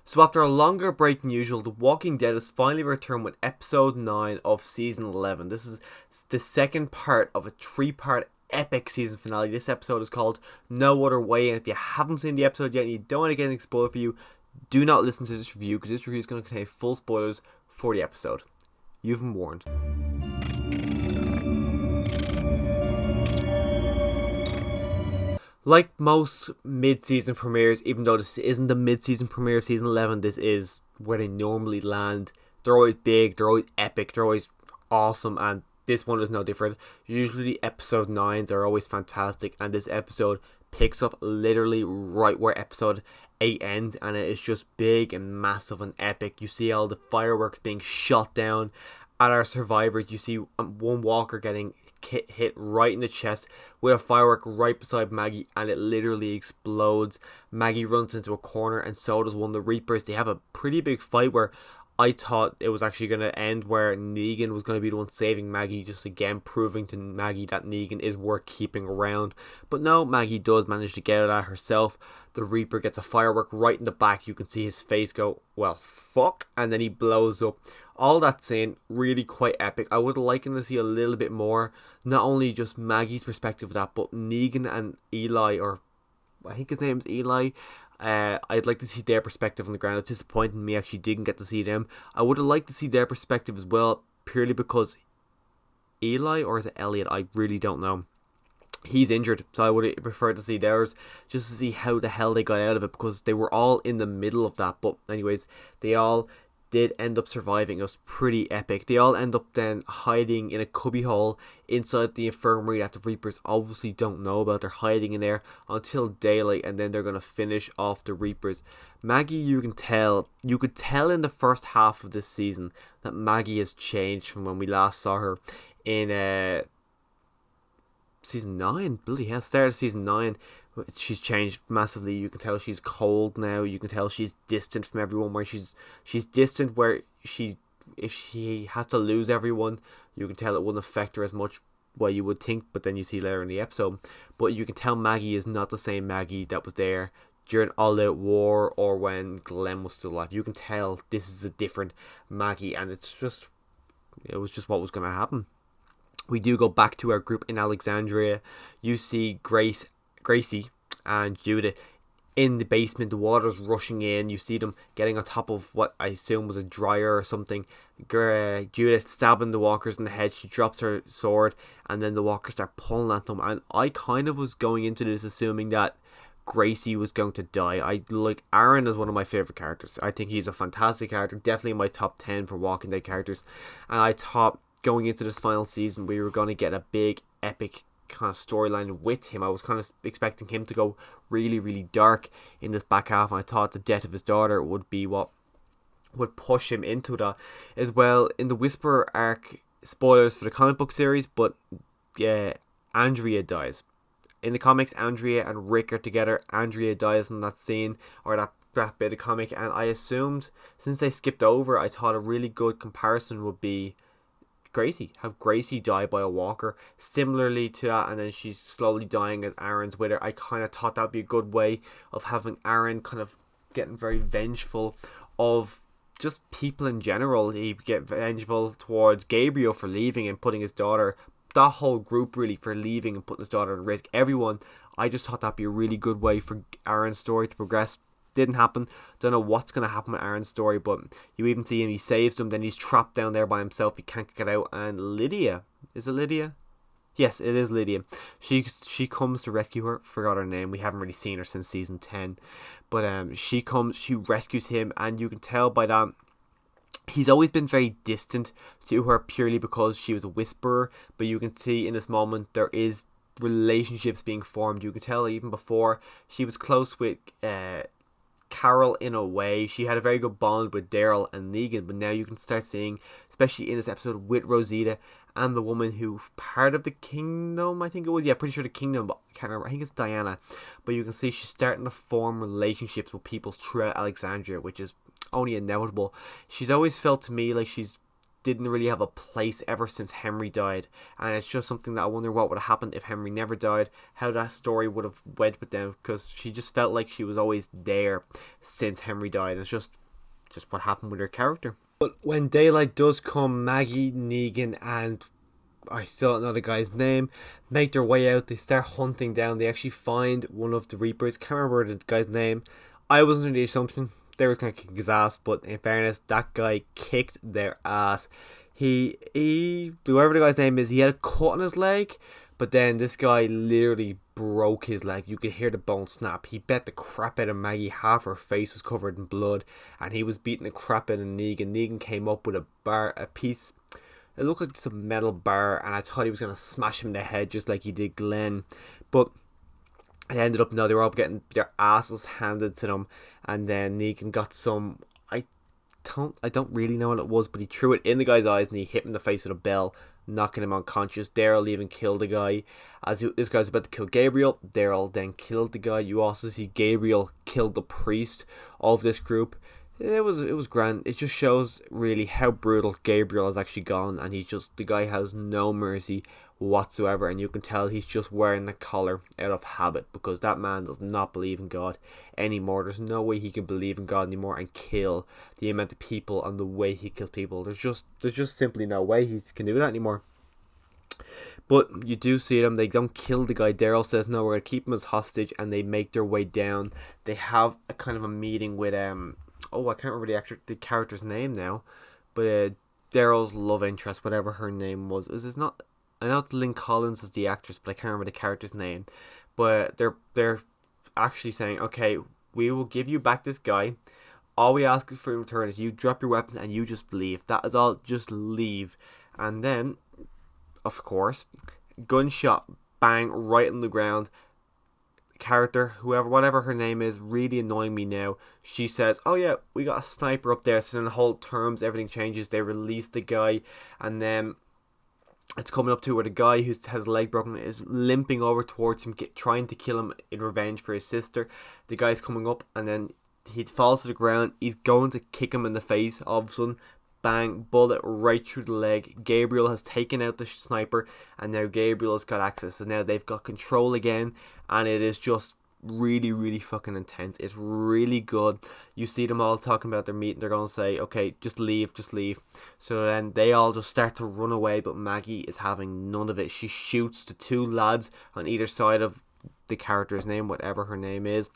So after a longer break than usual, The Walking Dead has finally returned with episode 9 of season 11. This is the second part of a 3-part epic season finale. This episode is called No Other Way, and if you haven't seen the episode yet and you don't want to get anything spoiled for you, do not listen to this review, because this review is going to contain full spoilers for the episode. You've been warned. Like most mid-season premieres, even though this isn't the mid-season premiere of season 11, this is where they normally land. They're always big, they're always epic, they're always awesome, and this one is no different. Usually episode 9s are always fantastic, and this episode picks up literally right where episode 8 ends, and it is just big and massive and epic. You see all the fireworks being shot down at our survivors. You see one walker getting hit right in the chest with a firework right beside Maggie, and it literally explodes. Maggie runs into a corner, and so does one of the Reapers. They have a pretty big fight where I thought it was actually going to end where Negan was going to be the one saving Maggie, just again proving to Maggie that Negan is worth keeping around. But no, Maggie does manage to get it at herself. The Reaper gets a firework right in the back. You can see his face go, well, fuck, and then he blows up. All that scene, really quite epic. I would like to see a little bit more, not only just Maggie's perspective of that, but Negan and Eli, or I think his name's Eli. I'd like to see their perspective on the ground. It's disappointing me actually didn't get to see them. I would have liked to see their perspective as well, purely because Eli, or is it Elliot? I really don't know. He's injured, so I would have preferred to see theirs, just to see how the hell they got out of it, because they were all in the middle of that. But anyways, they all did end up surviving. It was pretty epic. They all end up then hiding in a cubbyhole inside the infirmary that the Reapers obviously don't know about. They're hiding in there until daylight, and then they're going to finish off the Reapers. Maggie, you could tell in the first half of this season that Maggie has changed from when we last saw her in season 9. Bloody hell, start of season 9. She's changed massively. You can tell she's cold now. You can tell she's distant from everyone, where she's distant where if she has to lose everyone, you can tell it wouldn't affect her as much, well, you would think, but then you see later in the episode. But you can tell Maggie is not the same Maggie that was there during All Out War or when Glenn was still alive. You can tell this is a different Maggie, and it was just what was going to happen. We do go back to our group in Alexandria. You see Gracie and Judith in the basement. The water's rushing in. You see them getting on top of what I assume was a dryer or something. Judith stabbing the walkers in the head. She drops her sword, and then the walkers start pulling at them. And I kind of was going into this assuming that Gracie was going to die. I like Aaron is one of my favorite characters. I think he's a fantastic character. Definitely in my top 10 for Walking Dead characters. And I thought going into this final season we were going to get a big epic kind of storyline with him. I was kind of expecting him to go really, really dark in this back half, and I thought the death of his daughter would be what would push him into that as well. In the Whisperer arc, spoilers for the comic book series, but yeah, Andrea dies. In the comics, Andrea and Rick are together. Andrea dies in that scene, or that bit of comic, and I assumed, since they skipped over, I thought a really good comparison would be have Gracie die by a walker similarly to that, and then she's slowly dying as Aaron's with her. I kind of thought that'd be a good way of having Aaron kind of getting very vengeful of just people in general. He get vengeful towards Gabriel for leaving and putting his daughter, that whole group really, for leaving and putting his daughter at risk. Everyone, I just thought that'd be a really good way for Aaron's story to progress. Didn't happen. Don't know what's going to happen with Aaron's story, but you even see him, he saves them, then he's trapped down there by himself, he can't get out, and Lydia, is it Lydia? Yes, it is Lydia. She comes to rescue her. Forgot her name. We haven't really seen her since season 10, but she rescues him, and you can tell by that he's always been very distant to her purely because she was a whisperer, but you can see in this moment there is relationships being formed. You can tell even before she was close with Carol in a way. She had a very good bond with Daryl and Negan, but now you can start seeing, especially in this episode, with Rosita and the woman who part of the kingdom, I think it was, yeah, pretty sure the kingdom, but I can't remember, I think it's Diana, but you can see she's starting to form relationships with people throughout Alexandria, which is only inevitable. She's always felt to me like she's didn't really have a place ever since Henry died, and it's just something that I wonder what would have happened if Henry never died, how that story would have went with them, because she just felt like she was always there since Henry died, and it's just what happened with her character. But when daylight does come, Maggie, Negan, and I still don't know the guy's name, make their way out. They start hunting down. They actually find one of the Reapers. Can't remember the guy's name. I was under the assumption they were going to kick his ass, but in fairness, that guy kicked their ass. He whoever the guy's name is, he had a cut on his leg, but then this guy literally broke his leg. You could hear the bone snap. He bet the crap out of Maggie. Half her face was covered in blood, and he was beating the crap out of Negan. Negan came up with a piece. It looked like just a metal bar, and I thought he was going to smash him in the head just like he did Glenn. But it ended up, no, they were all getting their asses handed to them, and then Negan got some, I don't really know what it was, but he threw it in the guy's eyes and he hit him in the face with a bell, knocking him unconscious. Daryl even killed the guy. This guy's about to kill Gabriel, Daryl then killed the guy. You also see Gabriel killed the priest of this group. It was grand. It just shows really how brutal Gabriel has actually gone, and the guy has no mercy whatsoever, and you can tell he's just wearing the collar out of habit, because that man does not believe in God anymore. There's no way he can believe in God anymore and kill the amount of people and the way he kills people. There's just simply no way he can do that anymore. But you do see them. They don't kill the guy. Daryl says no, we're gonna keep him as hostage, and they make their way down. They have a kind of a meeting with I can't remember the character's name now, but Daryl's love interest, whatever her name was, is not. I know it's Lynn Collins is the actress, but I can't remember the character's name. But they're actually saying, okay, we will give you back this guy. All we ask for in return is you drop your weapons and you just leave. That is all. Just leave. And then, of course, gunshot, bang, right on the ground. Character, whatever her name is, really annoying me now. She says, oh yeah, we got a sniper up there. So then the whole terms, everything changes. They release the guy, and then it's coming up to where the guy who has his leg broken is limping over towards him, trying to kill him in revenge for his sister. The guy's coming up, and then he falls to the ground. He's going to kick him in the face. All of a sudden, bang, bullet right through the leg. Gabriel has taken out the sniper, and now Gabriel has got access, and now they've got control again, and it is just really, really fucking intense. It's really good. You see them all talking about their meeting. They're going to say, okay, just leave. So then they all just start to run away, but Maggie is having none of it. She shoots the two lads on either side of the character's name, whatever her name is,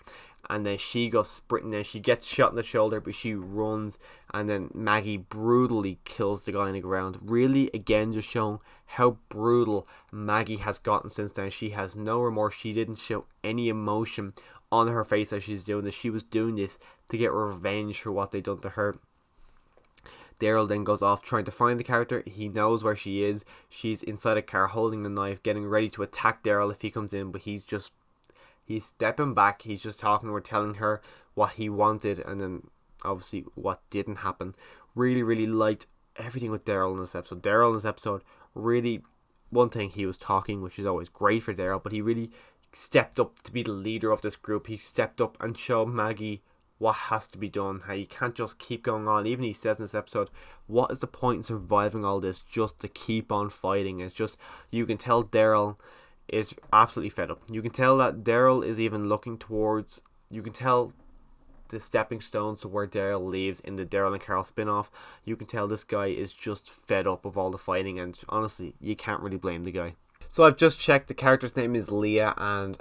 and then she goes sprinting. Then she gets shot in the shoulder, but she runs, and then Maggie brutally kills the guy on the ground. Really, again, just showing how brutal Maggie has gotten since then. She has no remorse. She didn't show any emotion on her face as she's doing this. She was doing this to get revenge for what they done to her. Daryl then goes off trying to find the character. He knows where she is. She's inside a car holding the knife, getting ready to attack Daryl if he comes in, but he's stepping back. He's just talking to her, telling her what he wanted, and then obviously what didn't happen. Really, really liked everything with Daryl in this episode. Daryl in this episode, really, one thing, he was talking, which is always great for Daryl, but he really stepped up to be the leader of this group. He stepped up and showed Maggie what has to be done, how you can't just keep going on. Even he says in this episode, what is the point in surviving all this just to keep on fighting? It's just, you can tell Daryl is absolutely fed up. You can tell that Daryl is even looking towards, you can tell the stepping stones to where Daryl leaves in the Daryl and Carol spin-off. You can tell this guy is just fed up of all the fighting, and honestly, you can't really blame the guy. So I've just checked, the character's name is Leah, and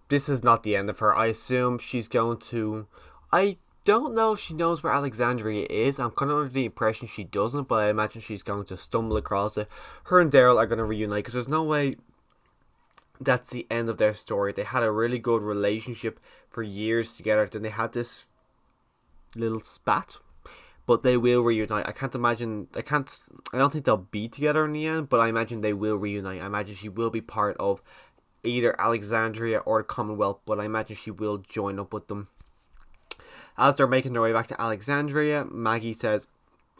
this is not the end of her. I assume she's going to, I don't know if she knows where Alexandria is. I'm kind of under the impression she doesn't, but I imagine she's going to stumble across it. Her and Daryl are going to reunite, because there's no way that's the end of their story. They had a really good relationship for years together. Then they had this little spat, but they will reunite. I don't think they'll be together in the end, but I imagine they will reunite. I imagine she will be part of either Alexandria or the Commonwealth, but I imagine she will join up with them. As they're making their way back to Alexandria, Maggie says,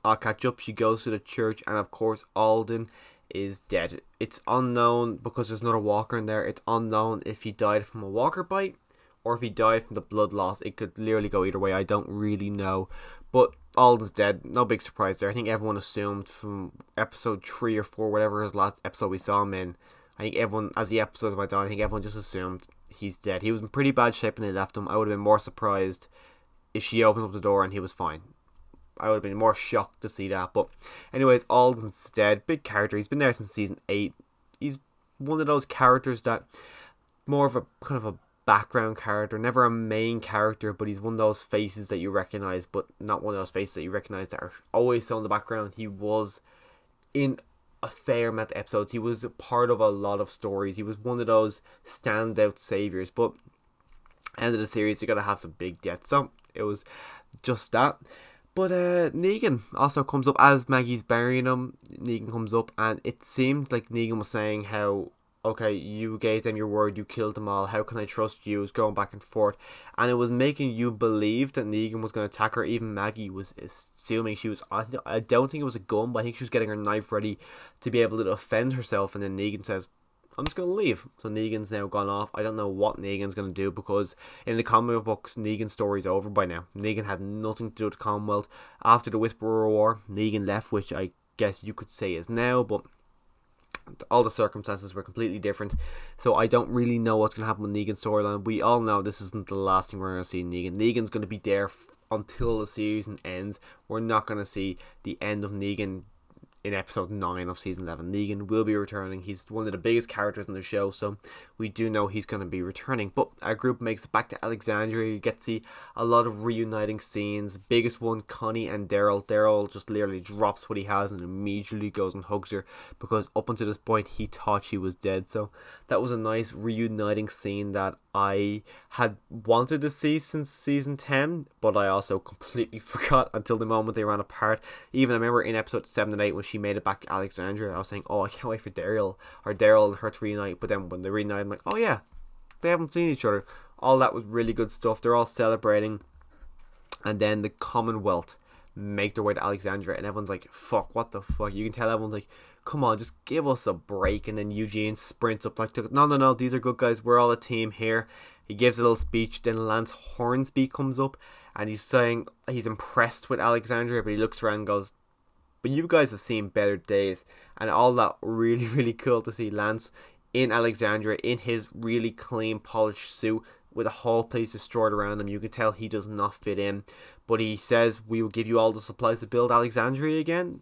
I'll catch up. She goes to the church, and of course Alden is dead. It's unknown, because there's another walker in there, it's unknown if he died from a walker bite or if he died from the blood loss. It could literally go either way. I don't really know. But Alden's dead. No big surprise there. I think everyone assumed from episode 3 or 4, whatever his last episode we saw him in, I think everyone, as the episodes went on, I think everyone just assumed he's dead. He was in pretty bad shape when they left him. I would have been more surprised if she opened up the door and he was fine. I would have been more shocked to see that. But anyways, Alden's dead. Big character. He's been there since season 8. He's one of those characters that more of a kind of a background character, never a main character, but he's one of those faces that you recognize, but not one of those faces that you recognize that are always so in the background. He was in a fair amount of episodes. He was a part of a lot of stories. He was one of those standout saviors. But end of the series, you gotta have some big deaths. So it was just that. But Negan also comes up as Maggie's burying him. Negan comes up, and it seemed like Negan was saying how, okay, you gave them your word, you killed them all, how can I trust you? It was going back and forth, and it was making you believe that Negan was going to attack her. Even Maggie was assuming she was, I don't think it was a gun, but I think she was getting her knife ready to be able to defend herself, and then Negan says, I'm just going to leave. So Negan's now gone off. I don't know what Negan's going to do, because in the comic books, Negan's story's over by now. Negan had nothing to do with the Commonwealth. After the Whisperer War, Negan left, which I guess you could say is now, but all the circumstances were completely different. So I don't really know what's going to happen with Negan's storyline. We all know this isn't the last thing we're going to see Negan. Negan's going to be there until the season ends. We're not going to see the end of Negan in episode 9 of season 11. Negan will be returning. He's one of the biggest characters in the show, so we do know he's going to be returning. But our group makes it back to Alexandria. You get to see a lot of reuniting scenes. Biggest one, Connie and Daryl. Daryl just literally drops what he has and immediately goes and hugs her, because up until this point he thought she was dead. So that was a nice reuniting scene that I had wanted to see since season 10, but I also completely forgot until the moment they ran apart. Even I remember in episode 7 and 8 when she made it back to Alexandria, I was saying, oh, I can't wait for Daryl and her to reunite. But then when they reunite, I'm like, oh yeah, they haven't seen each other. All that was really good stuff. They're all celebrating, and then the Commonwealth make their way to Alexandria, and everyone's like, fuck, what the fuck? You can tell everyone's like, come on, just give us a break. And then Eugene sprints up like, no, these are good guys, we're all a team here. He gives a little speech. Then Lance Hornsby comes up, and he's saying he's impressed with Alexandria, but he looks around and goes, but you guys have seen better days. And all that, really, really cool to see Lance in Alexandria in his really clean, polished suit with a whole place destroyed around him. You can tell he does not fit in, but he says, we will give you all the supplies to build Alexandria again,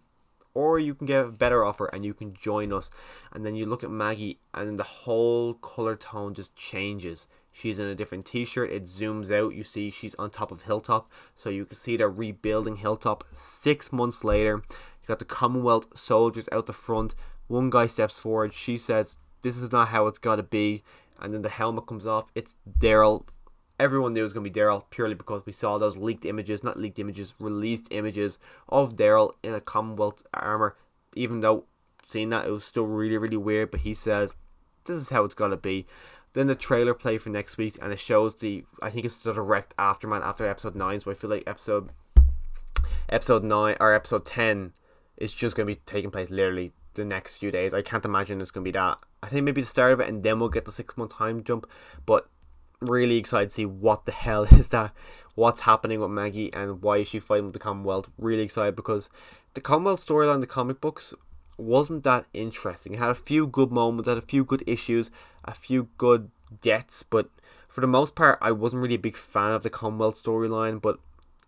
or you can get a better offer and you can join us. And then you look at Maggie, and then the whole color tone just changes. She's in a different t-shirt. It zooms out. You see she's on top of Hilltop, so you can see they're rebuilding Hilltop. 6 months later, you got the Commonwealth soldiers out the front. One guy steps forward. She says, this is not how it's got to be. And then the helmet comes off. It's Daryl. Everyone knew it was going to be Daryl purely because we saw those released images of Daryl in a Commonwealth armor. Even though seeing that, it was still really, really weird. But he says, this is how it's got to be. Then the trailer play for next week, and it shows I think it's the direct aftermath after episode 9. So I feel like episode 9 or episode 10 is just going to be taking place literally the next few days. I can't imagine it's going to be that. I think maybe the start of it, and then we'll get the 6 month time jump. But really excited to see what the hell is that, what's happening with Maggie, and why is she fighting with the Commonwealth. Really excited, because the Commonwealth storyline in the comic books wasn't that interesting. It had a few good moments, had a few good issues, a few good deaths, but for the most part I wasn't really a big fan of the Commonwealth storyline. But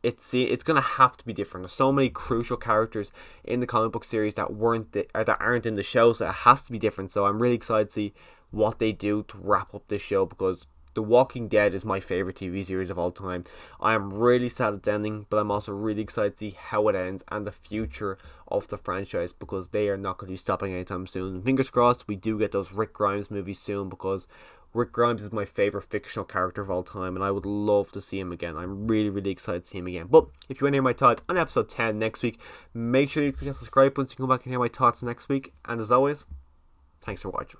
it's going to have to be different. There's so many crucial characters in the comic book series that aren't in the show, so it has to be different. So I'm really excited to see what they do to wrap up this show, because The Walking Dead is my favourite TV series of all time. I am really sad it's ending, but I'm also really excited to see how it ends and the future of the franchise, because they are not going to be stopping anytime soon. And fingers crossed we do get those Rick Grimes movies soon, because Rick Grimes is my favourite fictional character of all time, and I would love to see him again. I'm really, really excited to see him again. But if you want to hear my thoughts on episode 10 next week, make sure you click the subscribe button so you can come back and hear my thoughts next week. And as always, thanks for watching.